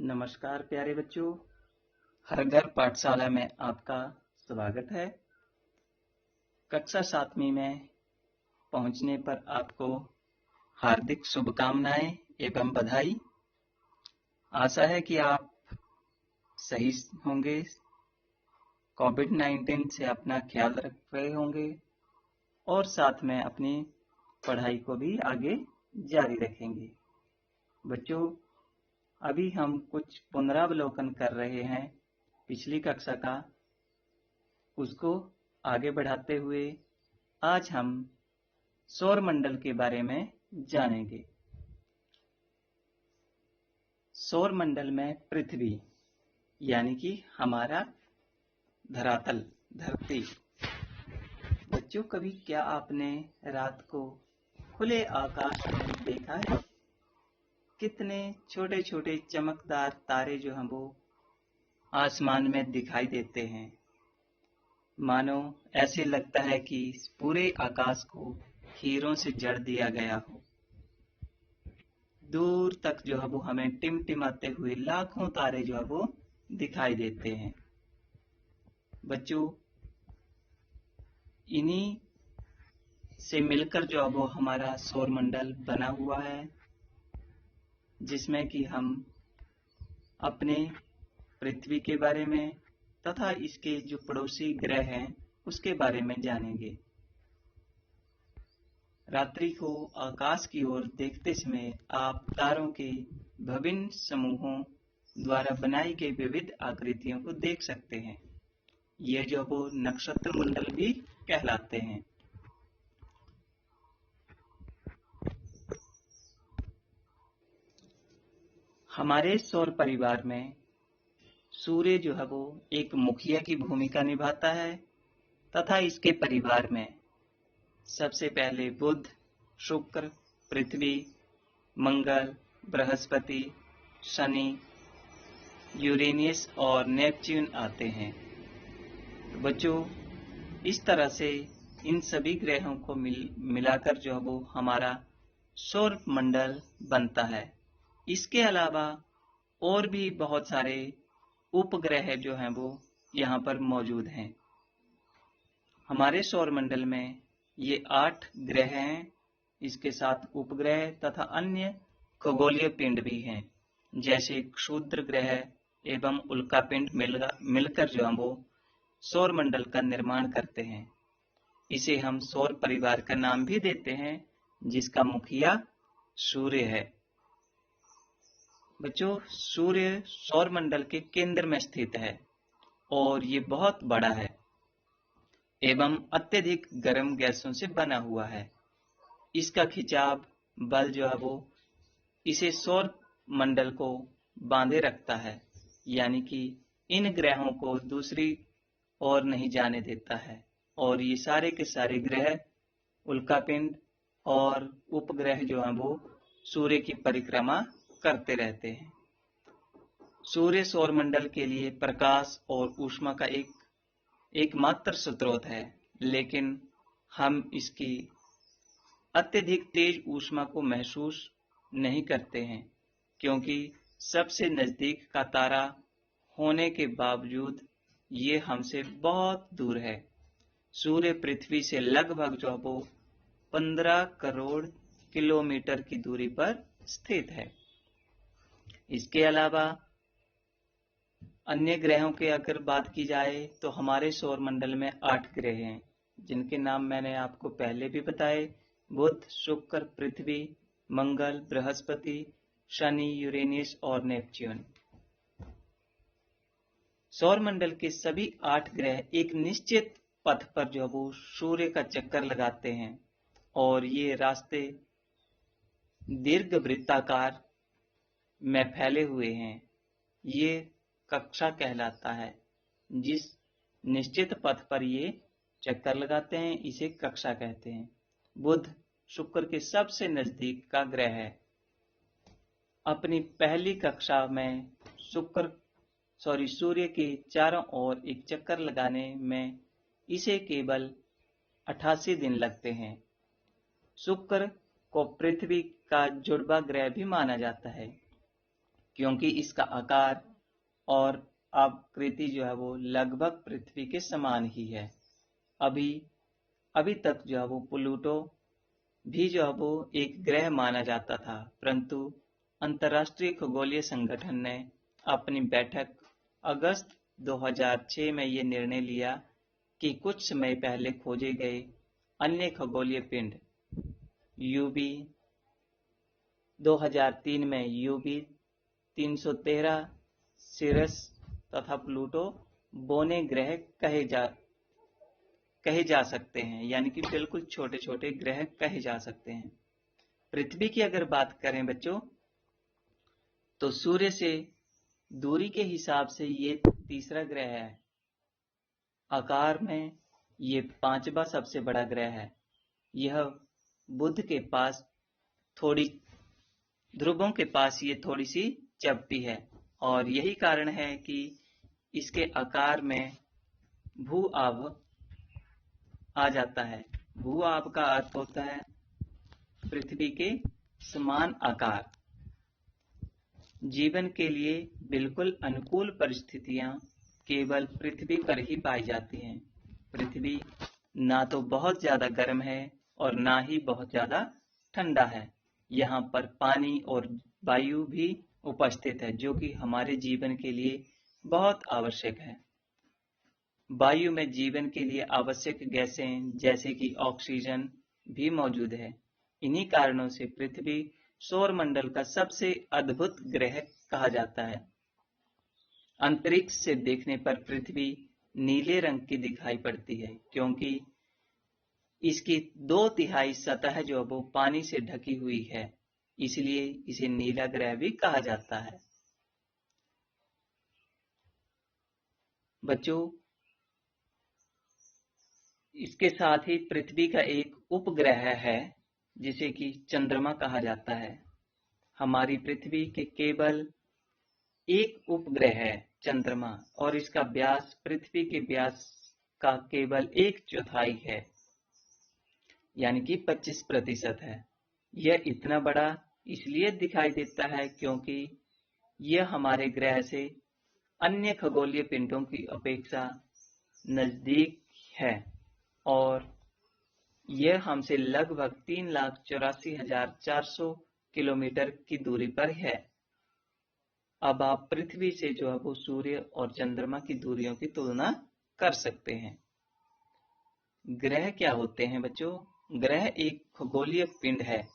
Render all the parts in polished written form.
नमस्कार प्यारे बच्चों, हर घर पाठशाला में आपका स्वागत है। कक्षा 7वीं में पहुंचने पर आपको हार्दिक शुभकामनाएं एवं बधाई। आशा है कि आप सही होंगे, कोविड-19 से अपना ख्याल रख रहे होंगे और साथ में अपनी पढ़ाई को भी आगे जारी रखेंगे। बच्चों, अभी हम कुछ पुनरावलोकन कर रहे हैं पिछली कक्षा का। उसको आगे बढ़ाते हुए आज हम सौर मंडल के बारे में जानेंगे। सौर मंडल में पृथ्वी यानी कि हमारा धरातल, धरती। बच्चों, कभी क्या आपने रात को खुले आकाश में देखा है? कितने छोटे छोटे चमकदार तारे जो हैं वो आसमान में दिखाई देते हैं। मानो ऐसे लगता है कि पूरे आकाश को हीरों से जड़ दिया गया हो। दूर तक जो है वो हमें टिमटिमाते हुए लाखों तारे जो है वो दिखाई देते हैं। बच्चों, इन्हीं से मिलकर जो है वो हमारा सौर मंडल बना हुआ है, जिसमें कि हम अपने पृथ्वी के बारे में तथा इसके जो पड़ोसी ग्रह हैं उसके बारे में जानेंगे। रात्रि को आकाश की ओर देखते समय आप तारों के विभिन्न समूहों द्वारा बनाई गई विविध आकृतियों को देख सकते हैं। ये जो वो नक्षत्र मंडल भी कहलाते हैं। हमारे सौर परिवार में सूर्य जो है वो एक मुखिया की भूमिका निभाता है तथा इसके परिवार में सबसे पहले बुध, शुक्र, पृथ्वी, मंगल, बृहस्पति, शनि, यूरेनियस और नेपच्यून आते हैं। तो बच्चों, इस तरह से इन सभी ग्रहों को मिलाकर जो है वो हमारा सौर मंडल बनता है। इसके अलावा और भी बहुत सारे उपग्रह जो हैं वो यहाँ पर मौजूद हैं। हमारे सौर मंडल में ये 8 ग्रह हैं। इसके साथ उपग्रह तथा अन्य खगोलीय पिंड भी हैं, जैसे क्षुद्र ग्रह एवं उल्कापिंड मिलकर जो हम वो सौर मंडल का निर्माण करते हैं। इसे हम सौर परिवार का नाम भी देते हैं, जिसका मुखिया सूर्य है। बच्चों, सूर्य सौर मंडल के केंद्र में स्थित है और ये बहुत बड़ा है एवं अत्यधिक गर्म गैसों से बना हुआ है। इसका खिंचाव बल जो है वो इसे सौर मंडल को बांधे रखता है, यानी कि इन ग्रहों को दूसरी ओर नहीं जाने देता है। और ये सारे के सारे ग्रह, उल्कापिंड और उपग्रह जो हैं वो सूर्य की परिक्रमा करते रहते हैं। सूर्य सौर मंडल के लिए प्रकाश और ऊष्मा का एकमात्र स्रोत है, लेकिन हम इसकी अत्यधिक तेज ऊष्मा को महसूस नहीं करते हैं, क्योंकि सबसे नजदीक का तारा होने के बावजूद ये हमसे बहुत दूर है। सूर्य पृथ्वी से लगभग जो वो 15 करोड़ किलोमीटर की दूरी पर स्थित है। इसके अलावा अन्य ग्रहों की अगर बात की जाए तो हमारे सौर मंडल में 8 ग्रह हैं, जिनके नाम मैंने आपको पहले भी बताए: बुध, शुक्र, पृथ्वी, मंगल, बृहस्पति, शनि, यूरेनियस और नेपच्यून। सौर मंडल के सभी 8 ग्रह एक निश्चित पथ पर जो वो सूर्य का चक्कर लगाते हैं और ये रास्ते दीर्घ वृत्ताकार में फैले हुए हैं। ये कक्षा कहलाता है। जिस निश्चित पथ पर ये चक्कर लगाते हैं इसे कक्षा कहते हैं। बुध शुक्र के सबसे नजदीक का ग्रह है। अपनी पहली कक्षा में सूर्य के चारों ओर एक चक्कर लगाने में इसे केवल 88 दिन लगते हैं। शुक्र को पृथ्वी का जुड़वा ग्रह भी माना जाता है। क्योंकि इसका आकार और आकृति जो है वो लगभग पृथ्वी के समान ही है। अभी अभी तक जो है वो प्लूटो भी जो है वो एक ग्रह माना जाता था, परंतु अंतर्राष्ट्रीय खगोलीय संगठन ने अपनी बैठक अगस्त 2006 में ये निर्णय लिया कि कुछ समय पहले खोजे गए अन्य खगोलीय पिंड यूबी 2003 में यूबी 313 सिरस तथा प्लूटो बोने ग्रह कहे जा सकते हैं, यानी कि बिल्कुल छोटे छोटे ग्रह कहे जा सकते हैं। पृथ्वी की अगर बात करें बच्चों, तो सूर्य से दूरी के हिसाब से ये तीसरा ग्रह है। आकार में ये 5वां सबसे बड़ा ग्रह है। यह बुध के पास थोड़ी ध्रुवों के पास ये थोड़ी सी चपटी है, और यही कारण है कि इसके आकार में भू आभ आ जाता है। भू आभ का अर्थ होता है पृथ्वी के समान आकार। जीवन के लिए बिल्कुल अनुकूल परिस्थितियां केवल पृथ्वी पर ही पाई जाती हैं। पृथ्वी ना तो बहुत ज्यादा गर्म है और ना ही बहुत ज्यादा ठंडा है। यहाँ पर पानी और वायु भी उपस्थित है, जो कि हमारे जीवन के लिए बहुत आवश्यक है। वायु में जीवन के लिए आवश्यक गैसें जैसे कि ऑक्सीजन भी मौजूद है। इन्हीं कारणों से पृथ्वी सौरमंडल का सबसे अद्भुत ग्रह कहा जाता है। अंतरिक्ष से देखने पर पृथ्वी नीले रंग की दिखाई पड़ती है, क्योंकि इसकी 2/3 सतह जो वो पानी से ढकी हुई है, इसलिए इसे नीला ग्रह भी कहा जाता है। बच्चों, इसके साथ ही पृथ्वी का एक उपग्रह है जिसे कि चंद्रमा कहा जाता है। हमारी पृथ्वी के केवल एक उपग्रह है चंद्रमा, और इसका व्यास पृथ्वी के व्यास का केवल 1/4 है, यानी कि 25% है। यह इतना बड़ा इसलिए दिखाई देता है क्योंकि यह हमारे ग्रह से अन्य खगोलीय पिंडों की अपेक्षा नजदीक है, और यह हमसे लगभग 3,84,400 किलोमीटर की दूरी पर है। अब आप पृथ्वी से जो है वो सूर्य और चंद्रमा की दूरियों की तुलना कर सकते हैं। ग्रह क्या होते हैं बच्चों? ग्रह एक खगोलीय पिंड है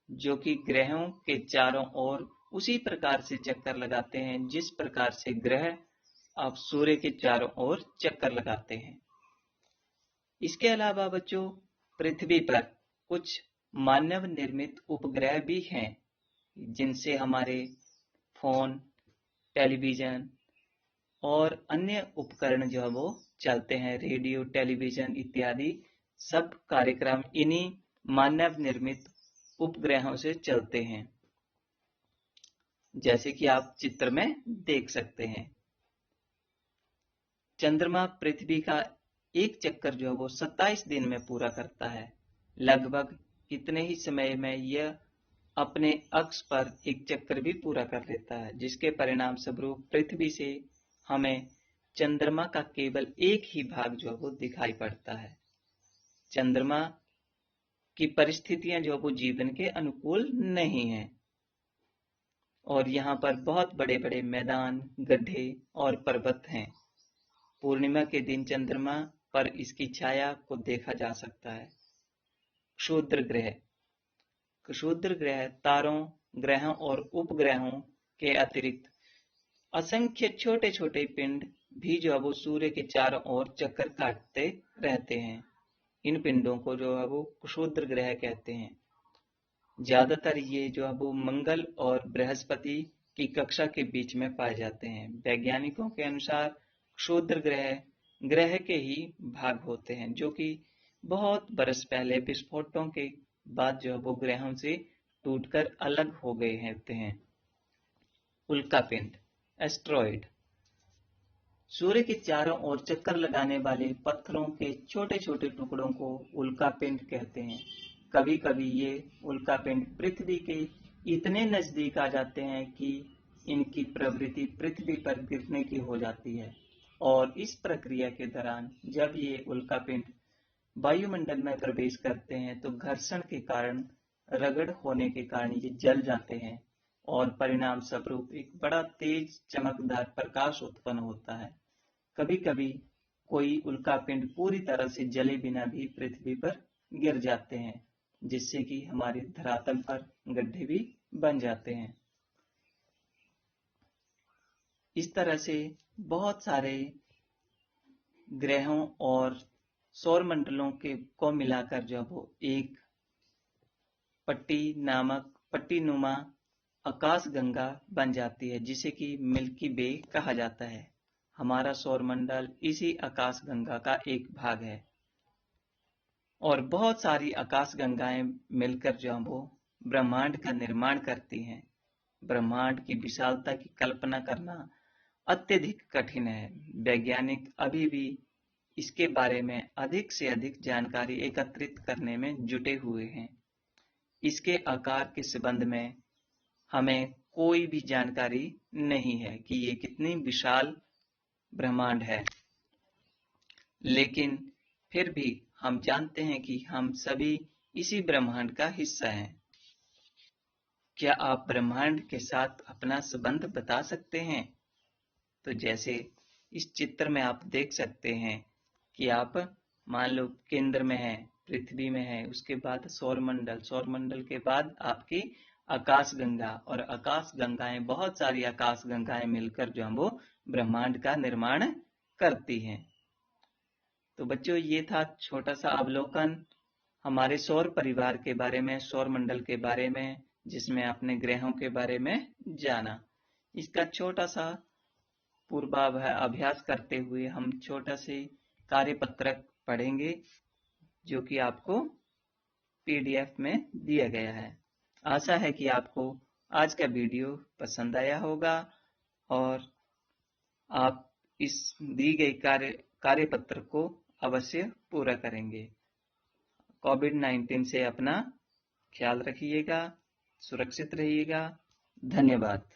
जो कि ग्रहों के चारों ओर उसी प्रकार से चक्कर लगाते हैं जिस प्रकार से ग्रह अब सूर्य के चारों ओर चक्कर लगाते हैं। इसके अलावा बच्चों, पृथ्वी पर कुछ मानव निर्मित उपग्रह भी हैं जिनसे हमारे फोन, टेलीविजन और अन्य उपकरण जो है वो चलते हैं। रेडियो, टेलीविजन इत्यादि सब कार्यक्रम इन्हीं मानव निर्मित उपग्रहों से चलते हैं, जैसे कि आप चित्र में देख सकते हैं। चंद्रमा पृथ्वी का एक चक्कर जो है वो 27 दिन में पूरा करता है। लगभग इतने ही समय में यह अपने अक्ष पर एक चक्कर भी पूरा कर लेता है, जिसके परिणाम स्वरूप पृथ्वी से हमें चंद्रमा का केवल एक ही भाग जो है वो दिखाई पड़ता है। चंद्रमा की परिस्थितियां जो वो जीवन के अनुकूल नहीं है, और यहाँ पर बहुत बड़े बड़े मैदान, गड्ढे और पर्वत हैं। पूर्णिमा के दिन चंद्रमा पर इसकी छाया को देखा जा सकता है। क्षुद्र ग्रह। क्षुद्र ग्रह तारों, ग्रहों और उपग्रहों के अतिरिक्त असंख्य छोटे छोटे पिंड भी जो है वो सूर्य के चारों ओर चक्कर काटते रहते हैं। इन पिंडों को जो है वो क्षुद्र ग्रह कहते हैं। ज्यादातर ये जो है वो मंगल और बृहस्पति की कक्षा के बीच में पाए जाते हैं। वैज्ञानिकों के अनुसार क्षुद्र ग्रह के ही भाग होते हैं, जो कि बहुत बरस पहले विस्फोटों के बाद जो है वो ग्रहों से टूटकर अलग हो गए होते हैं। उल्कापिंड, एस्ट्रॉइड। सूर्य के चारों ओर चक्कर लगाने वाले पत्थरों के छोटे छोटे टुकड़ों को उल्कापिंड कहते हैं। कभी कभी ये उल्कापिंड पृथ्वी के इतने नजदीक आ जाते हैं कि इनकी प्रवृत्ति पृथ्वी पर गिरने की हो जाती है और इस प्रक्रिया के दौरान जब ये उल्कापिंड वायुमंडल में प्रवेश करते हैं तो घर्षण के कारण, रगड़ होने के कारण ये जल जाते हैं और परिणाम स्वरूप एक बड़ा तेज चमकदार प्रकाश उत्पन्न होता है। कभी कभी कोई उल्कापिंड पूरी तरह से जले बिना भी पृथ्वी पर गिर जाते हैं, जिससे कि हमारे धरातल पर गड्ढे भी बन जाते हैं। इस तरह से बहुत सारे ग्रहों और सौर मंडलों को मिलाकर जब वो एक पट्टीनुमा आकाश गंगा बन जाती है, जिसे कि मिल्की वे कहा जाता है। हमारा सौर मंडल इसी आकाश गंगा का एक भाग है और बहुत सारी आकाश गंगाएं मिलकर जो वो ब्रह्मांड का निर्माण करती हैं। ब्रह्मांड की विशालता की कल्पना करना अत्यधिक कठिन है। वैज्ञानिक अभी भी इसके बारे में अधिक से अधिक जानकारी एकत्रित करने में जुटे हुए हैं। इसके आकार के संबंध में हमें कोई भी जानकारी नहीं है कि ये कितनी विशाल ब्रह्मांड है, लेकिन फिर भी हम जानते हैं कि हम सभी इसी ब्रह्मांड का हिस्सा हैं। क्या आप ब्रह्मांड के साथ अपना संबंध बता सकते हैं? तो जैसे इस चित्र में आप देख सकते हैं कि आप मान लो केंद्र में है, पृथ्वी में है, उसके बाद सौर मंडल के बाद आपकी आकाश गंगा, और आकाश गंगाएं, बहुत सारी आकाश गंगाएं मिलकर जो हम वो ब्रह्मांड का निर्माण करती हैं। तो बच्चों, ये था छोटा सा अवलोकन हमारे सौर परिवार के बारे में, सौर मंडल के बारे में, जिसमें आपने ग्रहों के बारे में जाना। इसका छोटा सा पूर्वाभ्यास करते हुए हम छोटा से कार्यपत्रक पढ़ेंगे, जो कि आपको PDF में दिया गया है। आशा है कि आपको आज का वीडियो पसंद आया होगा और आप इस दी गई कार्यपत्र को अवश्य पूरा करेंगे। कोविड-19 से अपना ख्याल रखिएगा, सुरक्षित रहिएगा। धन्यवाद।